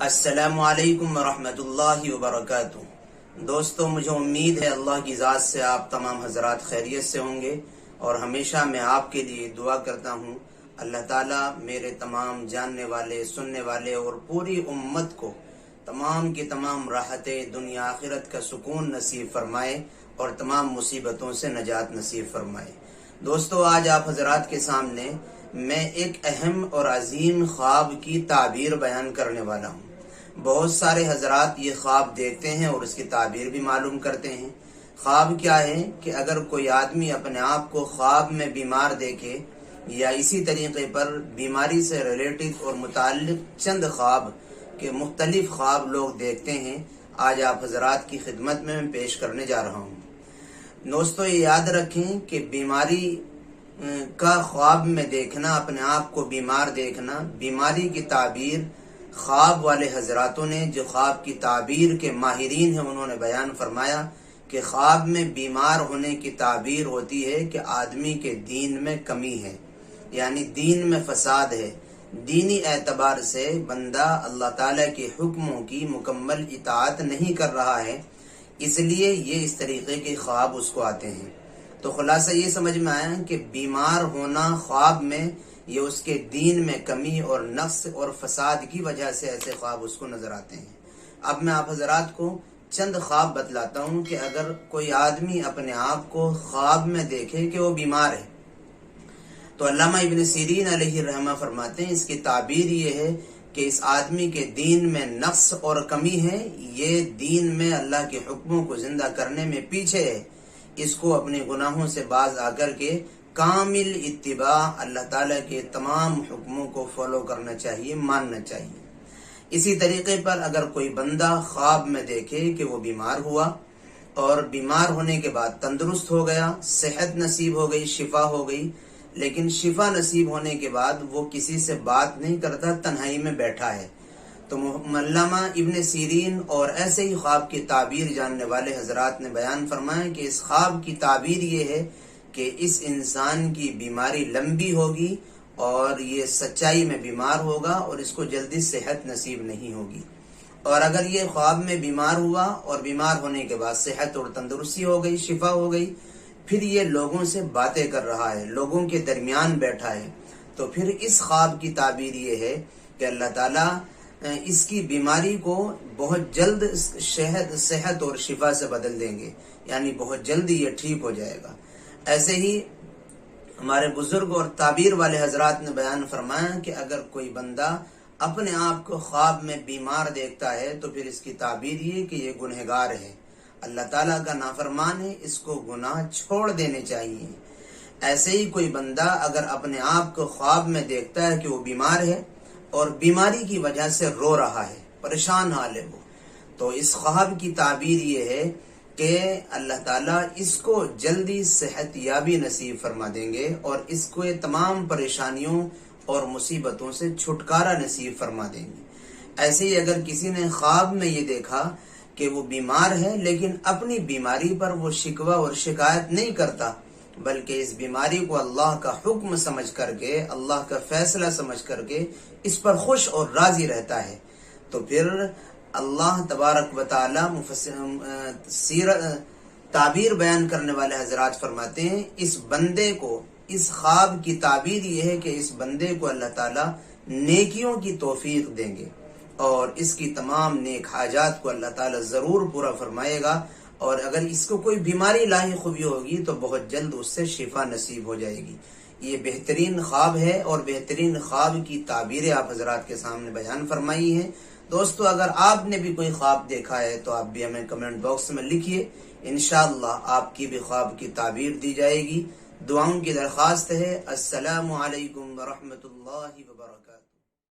السلام علیکم ورحمۃ اللہ وبرکاتہ۔ دوستو، مجھے امید ہے اللہ کی ذات سے آپ تمام حضرات خیریت سے ہوں گے، اور ہمیشہ میں آپ کے لیے دعا کرتا ہوں اللہ تعالیٰ میرے تمام جاننے والے، سننے والے اور پوری امت کو تمام کی تمام راحتیں دنیا آخرت کا سکون نصیب فرمائے اور تمام مصیبتوں سے نجات نصیب فرمائے۔ دوستو، آج آپ حضرات کے سامنے میں ایک اہم اور عظیم خواب کی تعبیر بیان کرنے والا ہوں۔ بہت سارے حضرات یہ خواب دیکھتے ہیں اور اس کی تعبیر بھی معلوم کرتے ہیں۔ خواب کیا ہے کہ اگر کوئی آدمی اپنے آپ کو خواب میں بیمار دیکھے یا اسی طریقے پر بیماری سے ریلیٹڈ اور متعلق چند خواب کے مختلف خواب لوگ دیکھتے ہیں، آج آپ حضرات کی خدمت میں پیش کرنے جا رہا ہوں۔ دوستو، یہ یاد رکھیں کہ بیماری کا خواب میں دیکھنا، اپنے آپ کو بیمار دیکھنا، بیماری کی تعبیر خواب والے حضراتوں نے، جو خواب کی تعبیر کے ماہرین ہیں، انہوں نے بیان فرمایا کہ خواب میں بیمار ہونے کی تعبیر ہوتی ہے کہ آدمی کے دین میں کمی ہے، یعنی دین میں فساد ہے، دینی اعتبار سے بندہ اللہ تعالیٰ کے حکموں کی مکمل اطاعت نہیں کر رہا ہے، اس لیے یہ اس طریقے کے خواب اس کو آتے ہیں۔ تو خلاصہ یہ سمجھ میں آیا کہ بیمار ہونا خواب میں یہ اس کے دین میں کمی اور نقص اور فساد کی وجہ سے ایسے خواب اس کو نظر آتے ہیں۔ اب میں آپ حضرات کو چند خواب بتلاتا ہوں کہ اگر کوئی آدمی اپنے آپ کو خواب میں دیکھے کہ وہ بیمار ہے، تو علامہ ابن سیرین علیہ الرحمہ فرماتے ہیں اس کی تعبیر یہ ہے کہ اس آدمی کے دین میں نقص اور کمی ہے، یہ دین میں اللہ کے حکموں کو زندہ کرنے میں پیچھے ہے، اس کو اپنے گناہوں سے باز آ کر کے کامل اتباع اللہ تعالیٰ کے تمام حکموں کو فالو کرنا چاہیے، ماننا چاہیے۔ اسی طریقے پر اگر کوئی بندہ خواب میں دیکھے کہ وہ بیمار ہوا اور بیمار ہونے کے بعد تندرست ہو گیا، صحت نصیب ہو گئی، شفا ہو گئی، لیکن شفا نصیب ہونے کے بعد وہ کسی سے بات نہیں کرتا، تنہائی میں بیٹھا ہے، تو علامہ ابن سیرین اور ایسے ہی خواب کی تعبیر جاننے والے حضرات نے بیان فرمایا کہ اس خواب کی تعبیر یہ ہے کہ اس انسان کی بیماری لمبی ہوگی اور یہ سچائی میں بیمار ہوگا اور اس کو جلدی صحت نصیب نہیں ہوگی۔ اور اگر یہ خواب میں بیمار ہوا اور بیمار ہونے کے بعد صحت اور تندرستی ہو گئی، شفا ہو گئی، پھر یہ لوگوں سے باتیں کر رہا ہے، لوگوں کے درمیان بیٹھا ہے، تو پھر اس خواب کی تعبیر یہ ہے کہ اللہ تعالیٰ اس کی بیماری کو بہت جلد صحت اور شفا سے بدل دیں گے، یعنی بہت جلد یہ ٹھیک ہو جائے گا۔ ایسے ہی ہمارے بزرگ اور تعبیر والے حضرات نے بیان فرمایا کہ اگر کوئی بندہ اپنے آپ کو خواب میں بیمار دیکھتا ہے تو پھر اس کی تعبیر یہ کہ یہ گنہگار ہے، اللہ تعالیٰ کا نافرمان ہے، اس کو گناہ چھوڑ دینے چاہیے۔ ایسے ہی کوئی بندہ اگر اپنے آپ کو خواب میں دیکھتا ہے کہ وہ بیمار ہے اور بیماری کی وجہ سے رو رہا ہے، پریشان حال ہے وہ، تو اس خواب کی تعبیر یہ ہے کہ اللہ تعالیٰ اس کو جلدی صحت یابی نصیب فرما دیں گے اور اس کو تمام پریشانیوں اور مصیبتوں سے چھٹکارا نصیب فرما دیں گے۔ ایسے ہی اگر کسی نے خواب میں یہ دیکھا کہ وہ بیمار ہے لیکن اپنی بیماری پر وہ شکوہ اور شکایت نہیں کرتا، بلکہ اس بیماری کو اللہ کا حکم سمجھ کر کے، اللہ کا فیصلہ سمجھ کر کے اس پر خوش اور راضی رہتا ہے، تو پھر اللہ تبارک و تعالی تعبیر بیان کرنے والے حضرات فرماتے ہیں اس بندے کو، اس خواب کی تعبیر یہ ہے کہ اس بندے کو اللہ تعالی نیکیوں کی توفیق دیں گے اور اس کی تمام نیک حاجات کو اللہ تعالی ضرور پورا فرمائے گا، اور اگر اس کو کوئی بیماری لاحق ہوئی ہوگی تو بہت جلد اس سے شفا نصیب ہو جائے گی۔ یہ بہترین خواب ہے اور بہترین خواب کی تعبیریں آپ حضرات کے سامنے بیان فرمائی ہیں۔ دوستو، اگر آپ نے بھی کوئی خواب دیکھا ہے تو آپ بھی ہمیں کمنٹ باکس میں لکھیے، انشاءاللہ آپ کی بھی خواب کی تعبیر دی جائے گی۔ دعاؤں کی درخواست ہے۔ السلام علیکم ورحمۃ اللہ وبرکاتہ۔